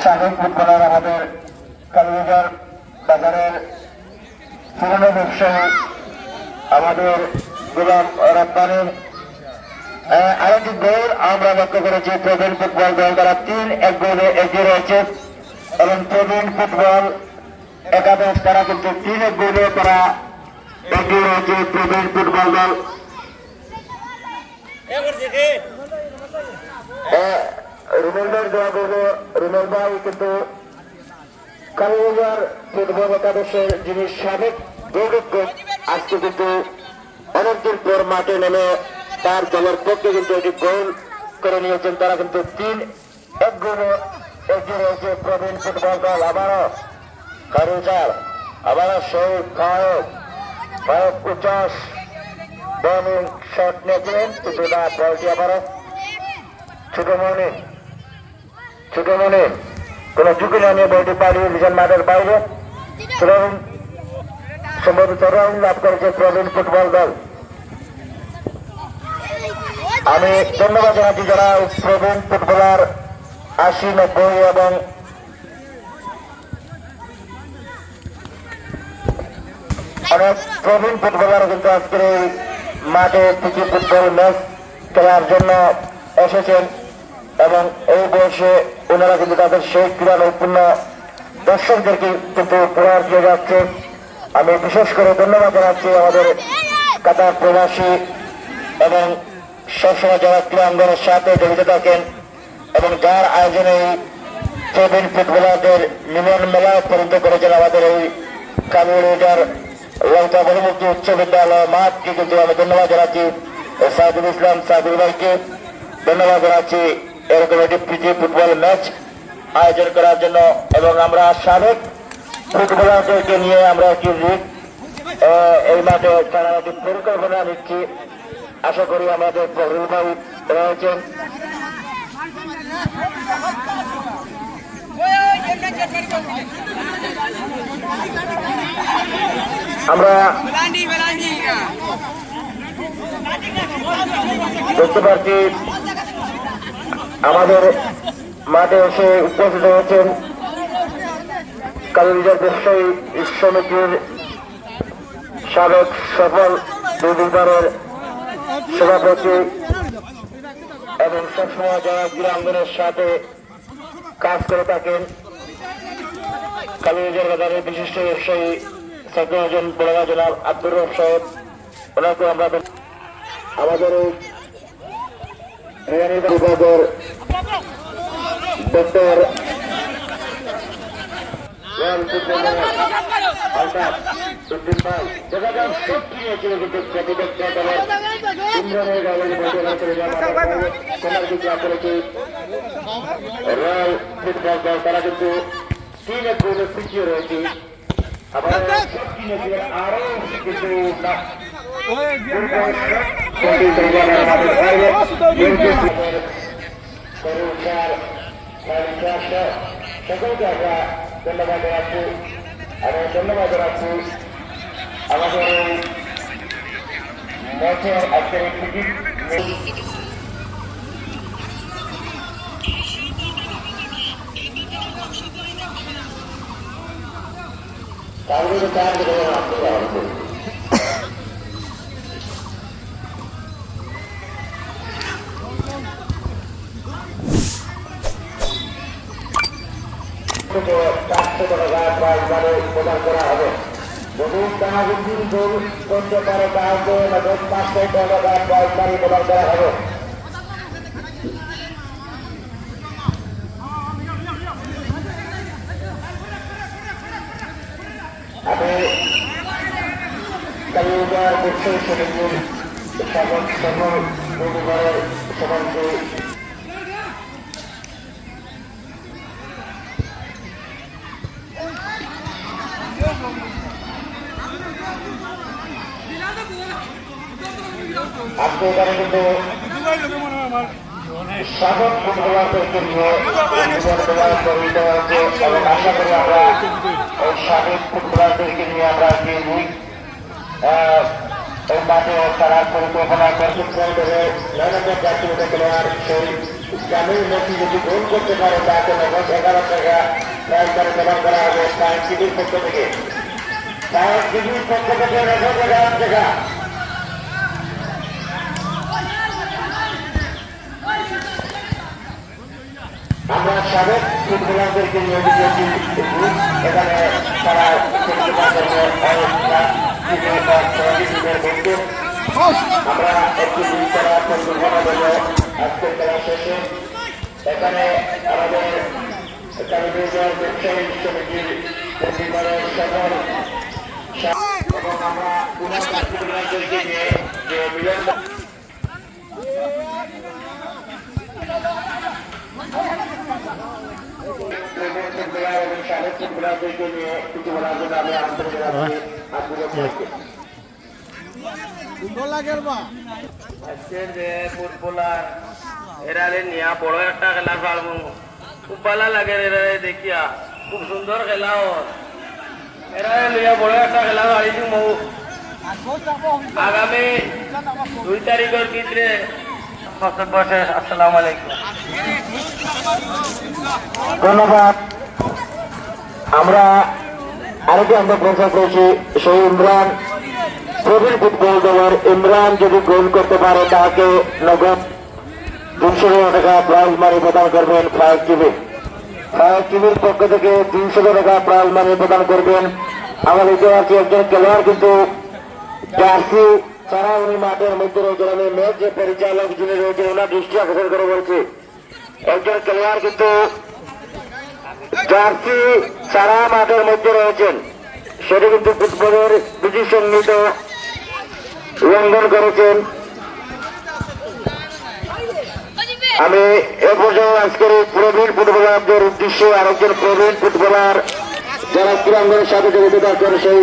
সাবেক ফুটবলার আমাদের কালীবাজার বাজারের পুরনো ব্যবসায়ী আমাদের গোলাম রব্বানির আরেকটি গোল আমরা লক্ষ্য করেছি। প্রবীণ ফুটবল দল তারা 3-1 গোলে এগিয়ে রয়েছে এবং প্রবীণ ফুটবল একাদশ তারা কিন্তু 3-1 গোলে তারা এগিয়ে রয়েছে। প্রবীণ ফুটবল দল রুমেলদের দেওয়া বলবো রুমেল ভাই কিন্তু কালীবাজার ফুটবল একাদশের যিনি সাবেক গৌরব আজকে কিন্তু অনেকদিন পর মাঠে নেমে তার দলের পক্ষে কিন্তু এটি গোল করে নিয়েছেন। তারা কিন্তু 3-1 গোলে এগিয়ে রয়েছে প্রবীণ ফুটবল দল। আবারও কারুচার আবারও শহীদ ফায়ক উচ্চাস বোলিং শট নিয়েছিলেন কিন্তু না, বলটি আবারও ছোট মনে কোন ঝুঁকি না নিয়ে বলটি পাঠিয়ে দিয়েছেন মাঠের বাইরে। সম্ভবত রাউন্ড লাভ করেছে প্রবীণ ফুটবল দল। আমি ধন্যবাদ জানাচ্ছি যারা প্রবীণ ফুটবলার 80, 90 এবং অনেক প্রবীণ ফুটবলার কিন্তু আজকের এই মাঠে থেকে ফুটবল ম্যাচ খেলার জন্য এসেছেন এবং এই বয়সে ওনারা কিন্তু তাদের সেই ক্রীড়া নৈপুণ্য দর্শকদেরকে কিন্তু উপহার দিয়ে যাচ্ছে। আমি বিশেষ করে ধন্যবাদ জানাচ্ছি আমাদের কাতার প্রবাসী এবং সবসময় যারা ক্রীড়াঙ্গনের সাথে জড়িত থাকেন এবং যার আয়োজনে এই প্রবীণ ফুটবলারদের মিলন মেলা পরিণত করেছেন আমাদের এই কালীবাজার লঙ্কা বহুমুখী উচ্চ বিদ্যালয় মাঠকে কিন্তু আমি ধন্যবাদ জানাচ্ছি। সাইদুল ইসলাম সাইদুল ভাইকে ধন্যবাদ জানাচ্ছি এরকম একটি প্রীতি ফুটবল ম্যাচ আয়োজন করার জন্য এবং আমরা সাবেক ফুটবলারদেরকে নিয়ে আমরা একটি লিগ এই মাঠে তারা একটি পরিকল্পনা নিচ্ছি। আশা করি আমাদের প্রবীণ ভাই রয়েছেন। আমরা দেখতে পাচ্ছি আমাদের মাঠে এসে উপস্থিত হয়েছেন কালীবাজার ব্যবসায়ী সমিতির সাবেক সফল দুর্নীতিবারের সভাপতি এবং সবসময় যারা ক্রীড়াঙ্গনের সাথে কাজ করে থাকেন কালীবাজার বাজারের বিশিষ্ট ব্যবসায়ী ছাত্রজন বড়া জনাব আব্দুর রব সাহেব, ওনাকে আমরা আমাদের বিভাগের ডক্টর তারা কিন্তু 3-1 গোলে পিছিয়ে রয়েছে। আবার আরো কিন্তু সকলকে আমরা ধন্যবাদ জানাচ্ছি এবং ধন্যবাদ জানাচ্ছি আমাদের মঞ্চের আজকের টিকিট তাহলে চার দিকে আসতে হবে। প্রদান করা হবে যদি তাহাজুদ্দিন গোল করতে পারে তাহলে 500 টাকা প্রাইজ প্রদান করা হবে। আমি কালীবাজার ব্যবসায়ী সমিতির সকল পরিবারের সবাইকে আজকে এখানে কিন্তু সাবেক ফুটবলারদেরকে নিয়ে পরিচিত হয়েছে এবং আশা করি আমরা এই সাবেক ফুটবলারদেরকে নিয়ে আমরা একটি লিগ এই মাঠে খেলার পরিকল্পনা ফুটবল দেবে 9 নম্বর জাতীয় খেলোয়াড় সেই ইসলামী মেসি যদি গোল করতে পারে তাকে নগদ 11 টাকা পুরস্কার প্রদান করা হবে সায়েন্স টিভির পক্ষ থেকে। সায়েন্স টিভির পক্ষ থেকে নগদ 11 টাকা। আমরা সাবেক ফুটবলারদেরকে নিয়োজিত এখানে তারা আমরা একটি খেলা পরিকল্পনা দেব আজকের খেলা শেষে। এখানে আমাদের ব্যবসায়ী সমিতির পরিবারের সকল এবং আমরা ফুটবলারদেরকে নিয়ে যে মিলন এবং সাবেক ফুটবলারদেরকে নিয়ে কিছু বলার জন্য আমি আন্তরিক আজকের যে ফুটবলার এরারে নিয়া বড় একটা খেলা পারবো, খুব ভালো লাগে এরারে দেখিয়া, খুব সুন্দর খেলা হয়। এরারে নিয়া বড় একটা খেলা পারিছি মৌ আগামী 2 তারিখের ভিতরে। আসসালামু আলাইকুম। ধন্যবাদ। আমরা আরেকটি আমরা প্রচার করেছি সেই ইমরান প্রবীণ ফুটবল দলের ইমরান যদি গোল করতে পারে তাকে নগদ 300 টাকা প্রাইজ মানি প্রদান করবেন ফায়ার টিভির পক্ষ থেকে 300 টাকা প্রাইজ মানি প্রদান করবেন। আমরা দেখতে পাচ্ছি একজন খেলোয়াড় কিন্তু জার্সি ছাড়া উনি মাঠের মধ্যে রয়েছেন। আমি ম্যাচ যে পরিচালক যিনি রয়েছেন ওনার দৃষ্টি আকর্ষণ করে বলছি একজন খেলোয়াড় কিন্তু জার্সি ছাড়া মাঠের মধ্যে রয়েছেন, সেটি কিন্তু ফুটবলের বিধি সংহিত লঙ্ঘন করেছেন। আমি এ পর্যায়ে আজকের প্রবীণ ফুটবলারদের উদ্দেশ্যে আরেকজন প্রবীণ ফুটবলার যারা ক্রীড়াঙ্গনের সাথে জড়িত থাকেন সেই